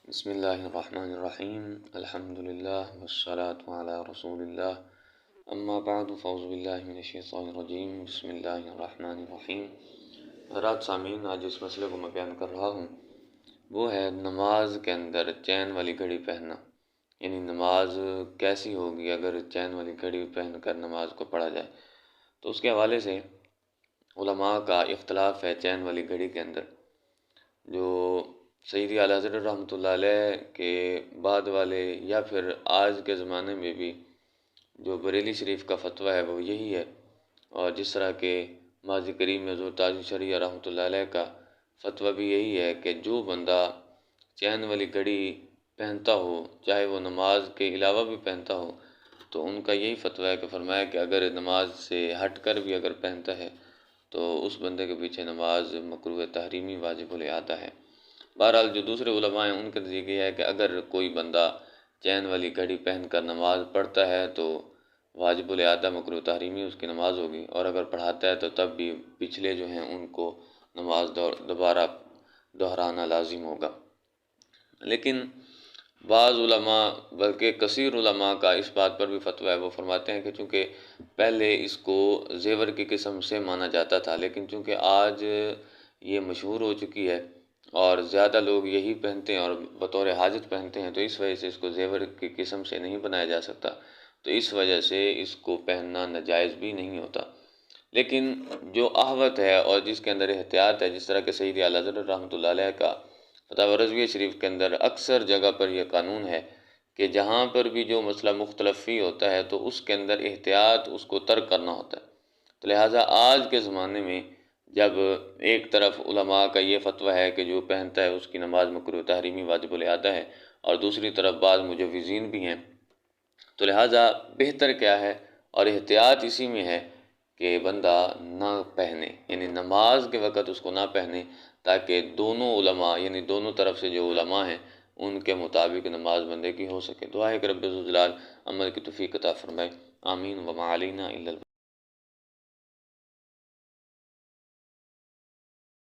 بسم اللہ الرحمن الرحیم الحمد للہ والصلاة علی رسول اللہ اما بعد فاعوذ باللہ من الشیطان الرجیم بسم اللہ الرحمن الرحیم۔ حضرات سامعین، آج جس مسئلے کو میں بیان کر رہا ہوں وہ ہے نماز کے اندر چین والی گھڑی پہننا، یعنی نماز کیسی ہوگی اگر چین والی گھڑی پہن کر نماز کو پڑھا جائے۔ تو اس کے حوالے سے علماء کا اختلاف ہے چین والی گھڑی کے اندر۔ جو سیدی اعلیٰ حضرت رحمۃ اللہ علیہ کے بعد والے یا پھر آج کے زمانے میں بھی جو بریلی شریف کا فتویٰ ہے وہ یہی ہے، اور جس طرح کہ ماضی کریم میں حضور تاج الشریعہ رحمۃ اللہ علیہ کا فتویٰ بھی یہی ہے کہ جو بندہ چین والی گھڑی پہنتا ہو، چاہے وہ نماز کے علاوہ بھی پہنتا ہو، تو ان کا یہی فتویٰ ہے کہ فرمایا کہ اگر نماز سے ہٹ کر بھی اگر پہنتا ہے تو اس بندے کے پیچھے نماز مکروہ تحریمی واجب الاعادہ ہے۔ بہرحال جو دوسرے علماء ہیں ان کے نزدیک یہ ہے کہ اگر کوئی بندہ چین والی گھڑی پہن کر نماز پڑھتا ہے تو واجب الاعادہ مکروہ تحریمی اس کی نماز ہوگی، اور اگر پڑھاتا ہے تو تب بھی پچھلے جو ہیں ان کو نماز دوبارہ دہرانا لازم ہوگا۔ لیکن بعض علماء بلکہ کثیر علماء کا اس بات پر بھی فتویٰ ہے، وہ فرماتے ہیں کہ چونکہ پہلے اس کو زیور کی قسم سے مانا جاتا تھا، لیکن چونکہ آج یہ مشہور ہو چکی ہے اور زیادہ لوگ یہی پہنتے ہیں اور بطور حاجت پہنتے ہیں، تو اس وجہ سے اس کو زیور کی قسم سے نہیں بنایا جا سکتا، تو اس وجہ سے اس کو پہننا ناجائز بھی نہیں ہوتا۔ لیکن جو احوط ہے اور جس کے اندر احتیاط ہے، جس طرح کہ سیدی اعلیٰ حضرت رحمۃ اللہ علیہ کا فتاوی رضویہ شریف کے اندر اکثر جگہ پر یہ قانون ہے کہ جہاں پر بھی جو مسئلہ مختلف فی ہوتا ہے تو اس کے اندر احتیاط اس کو ترک کرنا ہوتا ہے۔ تو لہٰذا آج کے زمانے میں جب ایک طرف علماء کا یہ فتویٰ ہے کہ جو پہنتا ہے اس کی نماز مکروہ تحریمی واجب الاعادہ ہے، اور دوسری طرف بعض مجوزین بھی ہیں، تو لہٰذا بہتر کیا ہے اور احتیاط اسی میں ہے کہ بندہ نہ پہنے، یعنی نماز کے وقت اس کو نہ پہنے، تاکہ دونوں علماء یعنی دونوں طرف سے جو علماء ہیں ان کے مطابق نماز بندے کی ہو سکے۔ دعا ہے کہ رب ذوالجلال عمل کی توفیق عطا فرمائے، آمین۔ وما علینا الا البلاغ۔